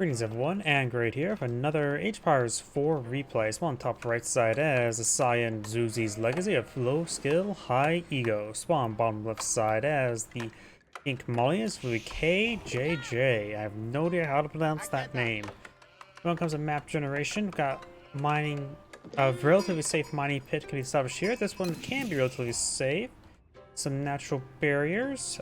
Greetings everyone, and Great here for another Age of Empires 4 replay. Spawn top right side as a Saiyan Zuzi's Legacy of Low Skill, High Ego. Spawn bottom left side as the Pink Malians with KJJ. I have no idea how to pronounce that name. When it comes to map generation, we've got mining, a relatively safe mining pit can be established here. This one can be relatively safe. Some natural barriers,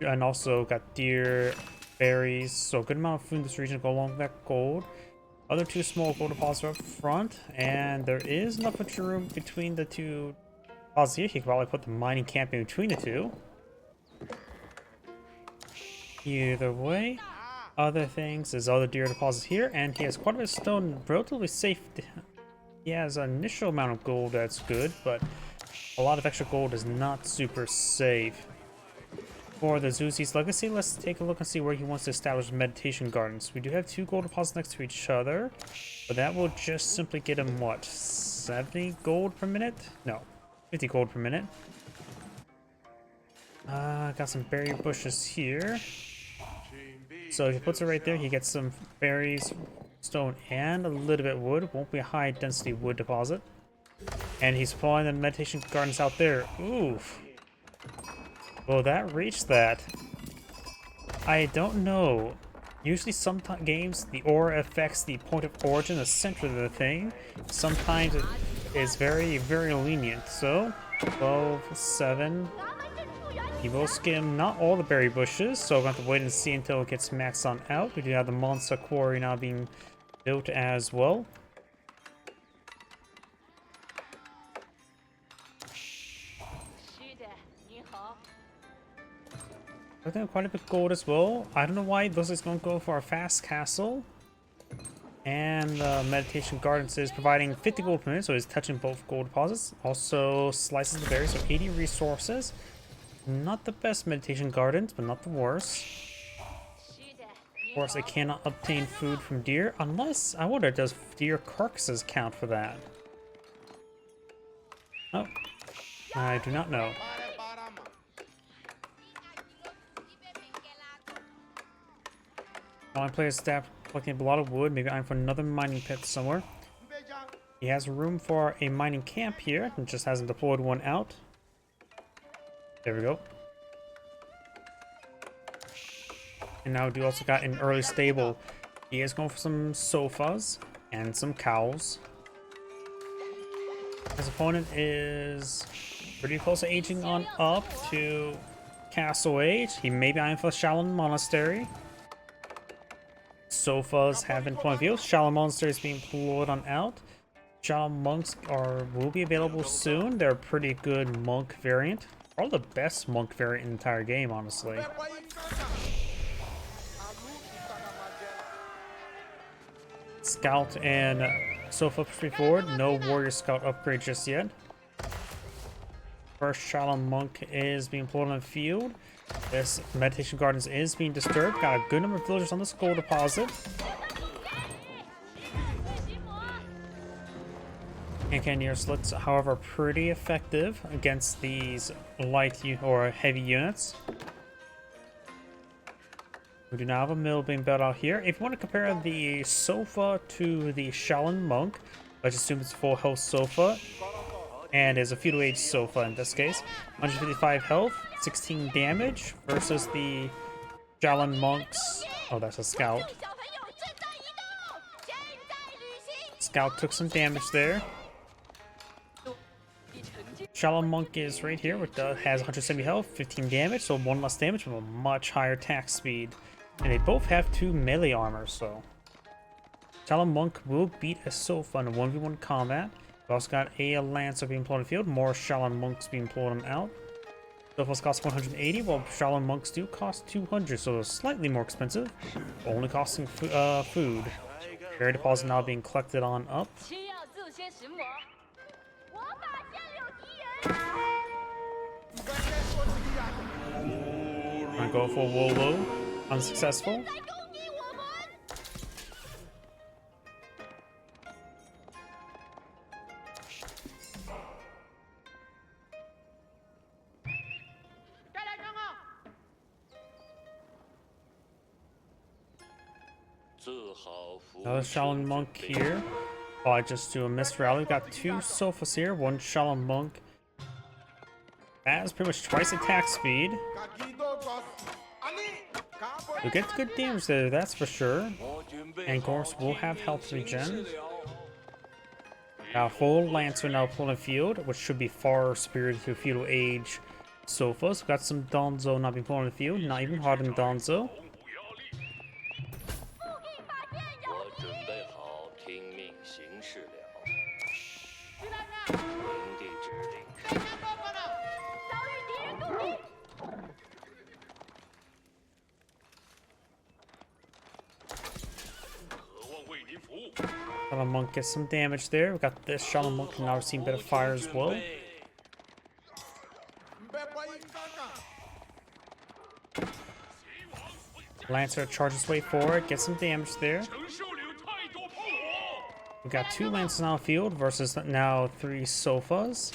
and also got deer, berries, so a good amount of food in this region to go along with that gold. Other two small gold deposits up front, and there is enough room between the two deposits here. He could probably put the mining camp in between the two. Either way, other things is other deer deposits here, and he has quite a bit of stone, relatively safe. He has an initial amount of gold that's good, but a lot of extra gold is not super safe. For the Zuzi's Legacy, let's take a look and see where he wants to establish meditation gardens. We do have two gold deposits next to each other, but that will just simply get him, what, 70 gold per minute? No, 50 gold per minute. Got some berry bushes here. So if he puts it right there, he gets some berries, stone, and a little bit of wood. Won't be a high density wood deposit. And he's pulling the meditation gardens out there. Oof. Well, that reached that. I don't know. Usually, sometimes games, the aura affects the point of origin, the center of the thing. Sometimes it is very, very lenient. So, 12, 7. He will skim not all the berry bushes, so we're going to have to wait and see until it gets maxed on out. We do have the monster quarry now being built as well. I think quite a bit of gold as well. I don't know why this is going to go for a fast castle. And meditation gardens is providing 50 gold per minute, so he's touching both gold deposits. Also slices the berries, so 80 resources. Not the best meditation gardens, but not the worst. Of course, I cannot obtain food from deer, unless, I wonder, does deer carcasses count for that? Oh, I do not know. My player's staff collecting a lot of wood, maybe I'm for another mining pit somewhere. He has room for a mining camp here, and just hasn't deployed one out. There we go. And now we also got an early stable. He is going for some sofas and some cows. His opponent is pretty close to aging on up to castle age. He may be eyeing for Shaolin Monastery. Sofas have been point of view. Shaolin Monastery is being pulled on out. Shaolin monks will be available soon. They're a pretty good monk variant. Probably the best monk variant in the entire game, honestly. Scout and Sofa straightforward. No warrior scout upgrade just yet. First Shaolin monk is being pulled on the field. This meditation gardens is being disturbed. Got a good number of villagers on this gold deposit. And Cannoneer slits, however, pretty effective against these light or heavy units. We do now have a mill being built out here. If you want to compare the sofa to the Shaolin monk, let's assume it's full health sofa. And is a feudal age sofa in this case. 155 health, 16 damage versus the Shaolin monks. Oh, that's a scout. Scout took some damage there. Shaolin monk is right here, which has 170 health, 15 damage, so one less damage with a much higher attack speed. And they both have 2 melee armor, so Shaolin monk will beat a sofa in a 1v1 combat. We also got a Lancer being pulled on the field, more Shaolin monks being pulled on out. Sofas cost 180, while Shaolin monks do cost 200, so they're slightly more expensive, only costing food. Berry deposit now being collected on up. I go for Wolo, unsuccessful. Another Shaolin Monk here. I just do a missed rally. We've got 2 sofas here, 1 Shaolin Monk. Has pretty much twice attack speed. You'll get good damage there, that's for sure. And of course, we'll have health regen. Now, full Lancer now pulling field, which should be far superior to Feudal Age sofas. We've got some Donzo not being pulling the field, not even hardened Donzo. Shaolin Monk gets some damage there. We've got this Shaolin Monk can now receive a bit of fire as well. Lancer charges way forward, gets some damage there. We've got 2 Lancers on the field versus now 3 sofas.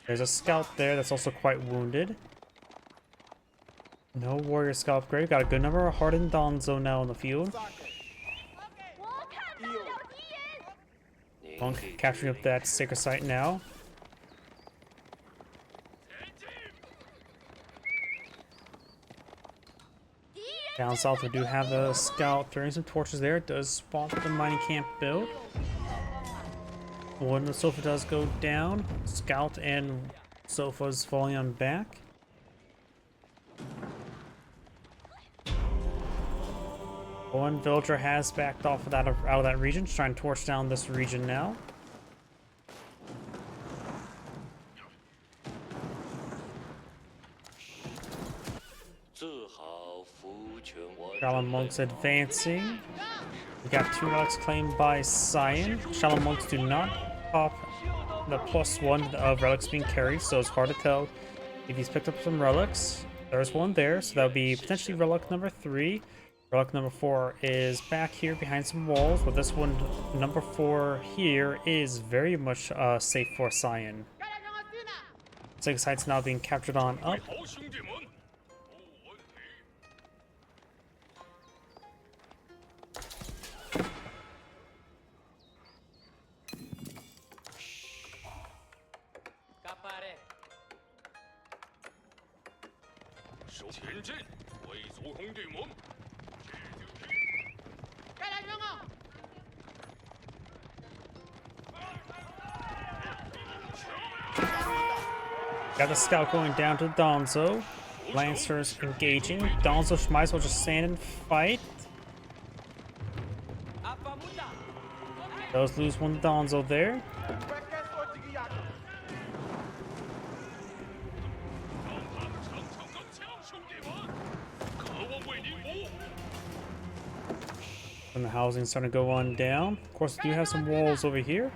There's a scout there that's also quite wounded. No warrior scout upgrade. Got a good number of hardened Donzo now on the field. Monk capturing up that sacred site now. Down south, we do have a scout throwing some torches there. It does spawn the mining camp build. When the sofa does go down, scout and sofas falling on back. One villager has backed off of that out of that region, trying to torch down this region now. Shaolin Monks advancing. We got 2 relics claimed by Cyan. Shaolin Monks do not pop the +1 of relics being carried, so it's hard to tell if he's picked up some relics. There's one there, so that would be potentially relic number 3. Relic number 4 is back here behind some walls, but this one, number 4 here, is very much safe for Cyan. 6 sites now being captured on up. Got the scout going down to Donzo. Lancers engaging. Donzo might as well just stand and fight. Does lose 1 Donzo there. And the housing's starting to go on down. Of course, we do have some walls over here.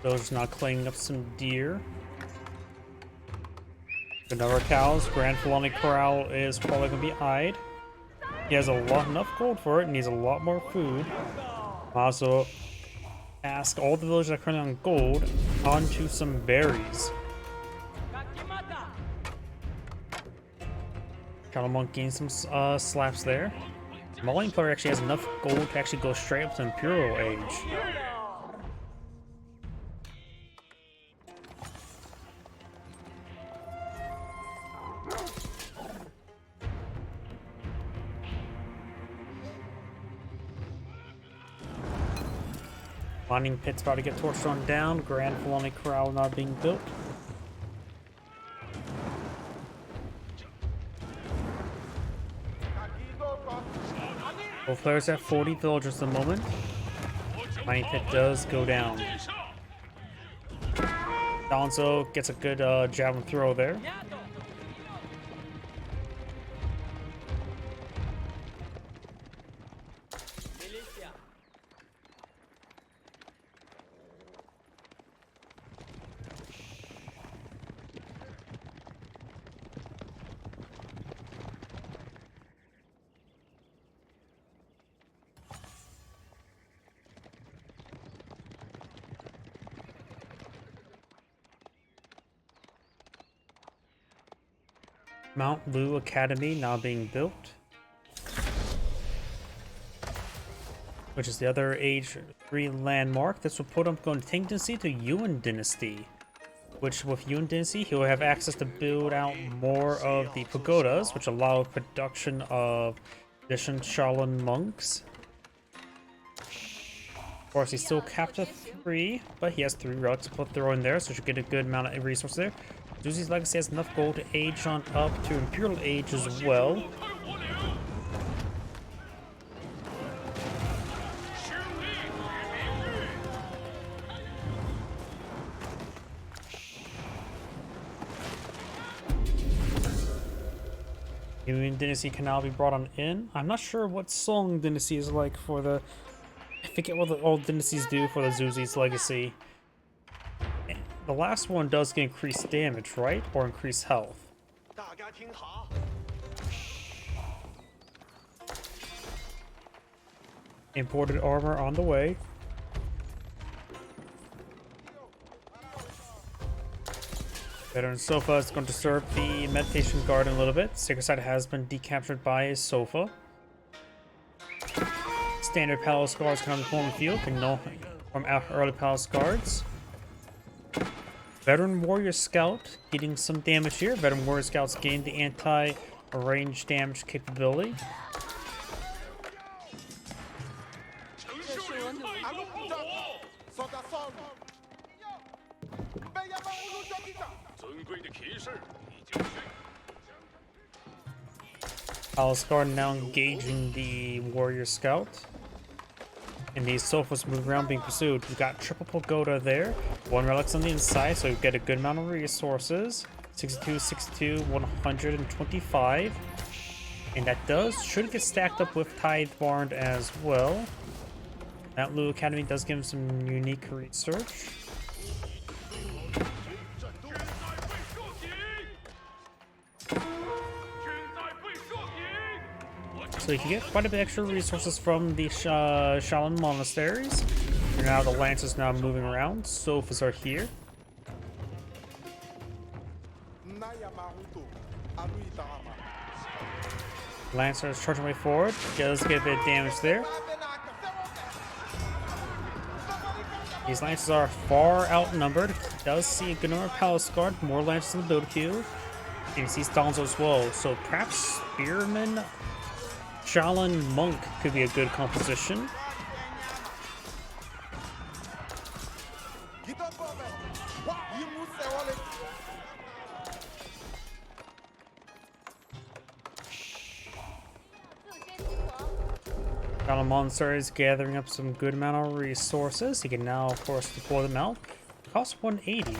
Those now cleaning up some deer. Good number of cows. Grand Felony Corral is probably going to be eyed. He has enough gold for it and needs a lot more food. Also, ask all the villagers that are currently on gold onto some berries. Shaolin Monk gains some slaps there. Malian player actually has enough gold to actually go straight up to Imperial Age. Mining pit's about to get torched on down. Grand Felony Corral not being built. Both players have 40 villagers at the moment. Mining pit does go down. Donzo gets a good javelin throw there. Mount Lu Academy now being built. which is the other Age 3 landmark. This will put him going Tang Dynasty to Yuan Dynasty, which with Yuan Dynasty, he will have access to build out more of the pagodas, which allow production of additional Shaolin monks. Of course, he's still capped at 3, but he has 3 relics to throw in there, so should get a good amount of resources there. Zuzi's Legacy has enough gold to age on up to Imperial Age as well. Yuan Dynasty can now be brought on in. I'm not sure what Song Dynasty is like for the... I forget what the old dynasties do for the Zuzi's Legacy. The last one does get increased damage, right? Or increased health. Imported armor on the way. Veteran Sofa is going to serve the Meditation Garden a little bit. Sacred Site has been decaptured by his Sofa. Standard Palace Guards can have the form of field, can know from early Palace Guards. Veteran Warrior Scout getting some damage here. Veteran Warrior Scouts gain the anti-range damage capability. Palace Guard now engaging the Warrior Scout. And these Sofas move around being pursued. We've got triple pagoda there. 1 relic's on the inside, so we get a good amount of resources. 62, 62, 125. And that should get stacked up with Tithe Barn as well. That Lu Academy does give him some unique research. So you can get quite a bit extra resources from the Shaolin monasteries. And now the Lancers now moving around. Sofas are here. Lancer is charging way forward. Does get a bit of damage there. These Lancers are far outnumbered. Does see a good number of Palace Guard. More Lancers in the build queue. And he sees Donzo as well. So perhaps Spearman Shaolin Monk could be a good composition. Shaolin Monster is gathering up some good amount of resources. He can now, of course, deploy them out. Cost 180.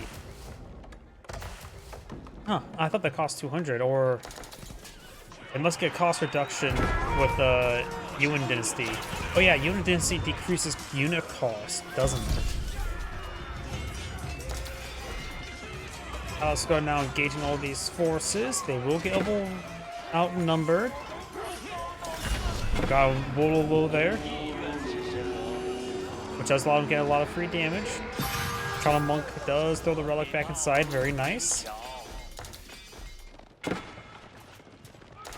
Huh, I thought that cost 200, or... It must get cost reduction with Yuan Dynasty. Oh yeah, Yuan Dynasty decreases unit cost, doesn't it? Let's go now engaging all these forces. They will get outnumbered. Got a Wololo there, which does allow him to get a lot of free damage. Shaolin Monk does throw the relic back inside, very nice.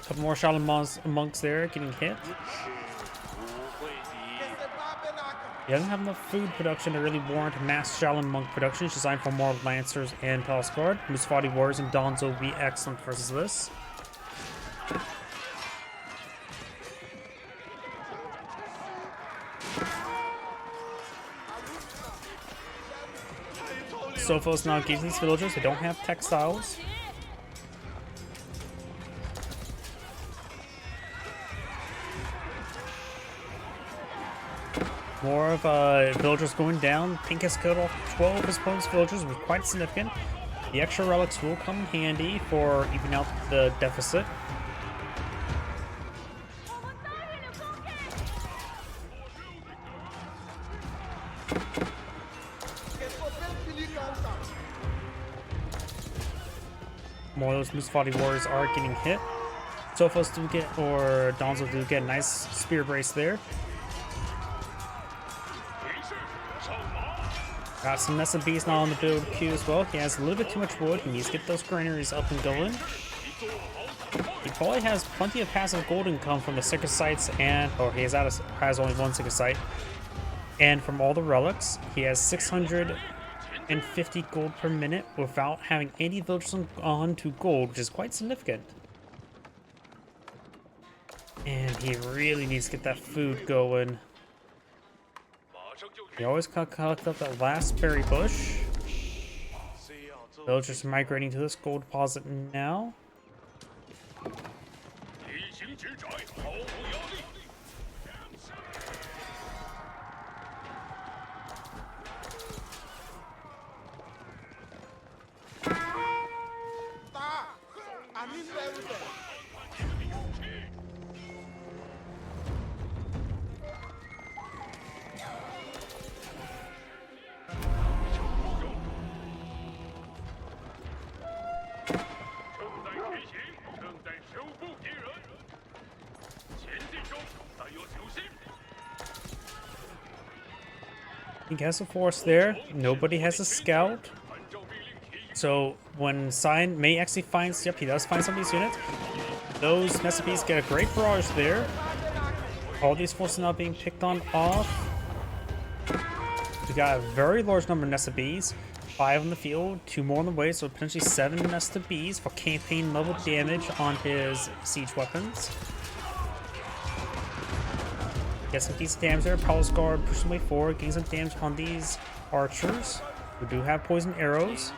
Couple more Shaolin monks there getting hit. He doesn't have enough food production to really warrant mass Shaolin monk production. It's designed for more Lancers and Palace Guard. Musfati Warriors and Donzo will be excellent versus this. Sophos now gives these villagers, they don't have textiles. More of villagers going down. Pink has killed off 12 of his opponent's villagers, which is quite significant. The extra relics will come in handy for evening out the deficit. More of those Musfati Warriors are getting hit. Sophos do get, or Donzo do get a nice spear brace there. Got some Mesa Beast now on the build queue as well. He has a little bit too much wood. He needs to get those granaries up and going. He probably has plenty of passive gold income from the sacred sites has only one sacred site. And from all the relics, he has 650 gold per minute without having any villagers on to gold, which is quite significant. And he really needs to get that food going. He always collect up that last berry bush. Villagers are migrating to this gold deposit now. He has a force there. Nobody has a scout. So when Cyan may actually find, yep, he does find some of these units. Those Nest of Bees get a great barrage there. All these forces now being picked on off. We got a very large number of Nest of Bees. 5 on the field, 2 more on the way, so potentially 7 Nest of Bees for campaign level damage on his siege weapons. Get some decent damage there. Palace Guard pushing the way forward, getting some damage on these archers who do have poison arrows.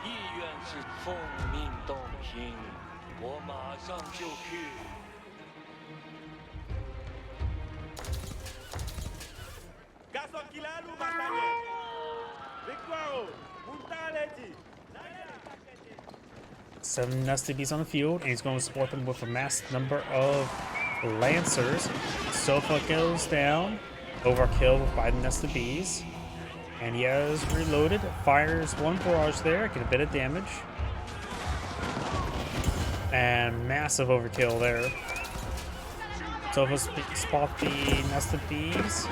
Seven Nested Bees on the field, and he's going to support them with a mass number of Lancers. Sofa goes down. Overkill by the Nested Bees. And he has reloaded. Fires one barrage there. Get a bit of damage. And massive overkill there. Sofas spot the Nested Bees.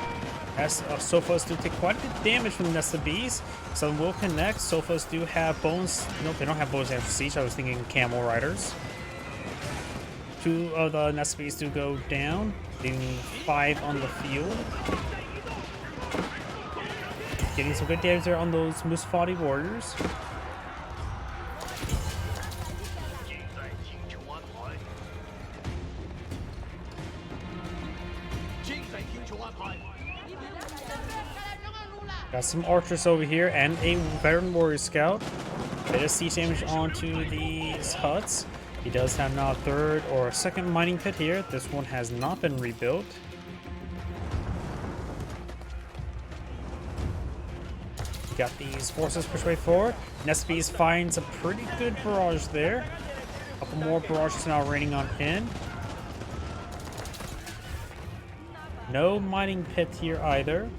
Sofas do take quite a bit of damage from the Nested Bees. Some will connect. Sofas do have bones. Nope, they don't have bones damage for siege. I was thinking camel riders. 2 of the Nested Bees do go down, leaving 5 on the field. Getting some good damage there on those Musfati warriors. Got some archers over here and a veteran warrior scout. Bit of siege damage onto these huts. He does have now a 3rd or a 2nd mining pit here. This one has not been rebuilt. Got these forces pushed way forward. Nest Bees finds a pretty good barrage there. A couple more barrages now raining on in. No mining pit here either.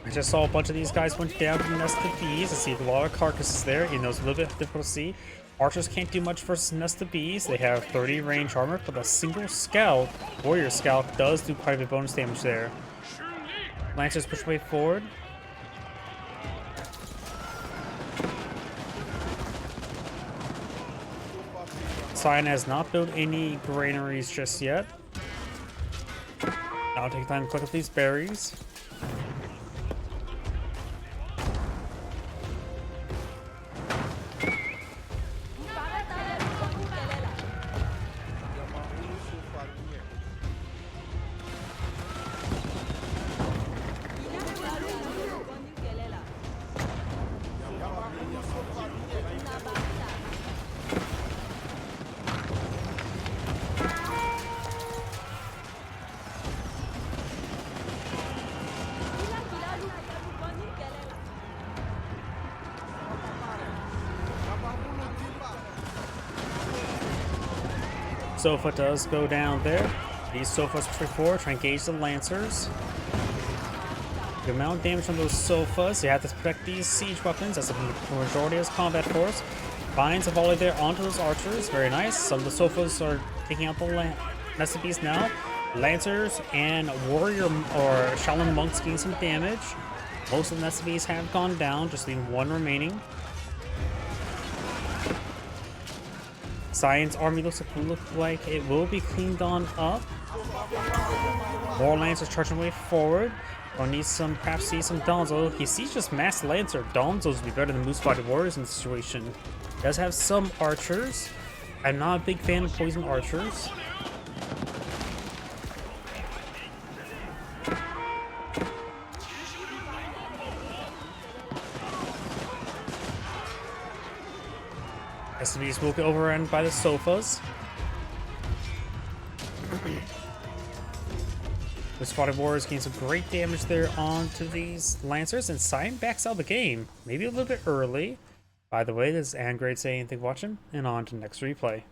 I just saw a bunch of these guys went down from Nest of Bees. I see a lot of carcasses there. You know, it's a little bit difficult to see. Archers can't do much versus Nest of Bees. They have 30 range armor, but a single scout, warrior scout, does do quite a bit of bonus damage there. Lancers push way forward. Cyan has not built any granaries just yet. I'll take time to click up these berries. Sofa does go down there. These Sofas push forward, try and engage the Lancers. The amount of damage on those Sofas, you have to protect these siege weapons. That's the majority of his combat force. Finds a volley there onto those archers. Very nice. Some of the Sofas are taking out the Nested Bees now. Lancers and warrior or Shaolin monks gain some damage. Most of the SCVs have gone down, just leaving one remaining. Science army looks like it will be cleaned on up. More Lancers charging way forward. Gonna need some, perhaps see some Donzo. He sees just mass Lancer. Donzos would be better than Moose Spotted Warriors in this situation. Does have some archers. I'm not a big fan of poison archers. SCVs will get overrun by the sofas. The Spotted Warriors gain some great damage there onto these Lancers, and Cyan backs out the game. Maybe a little bit early. By the way, this is Angrade saying thank you for watching, and on to the next replay.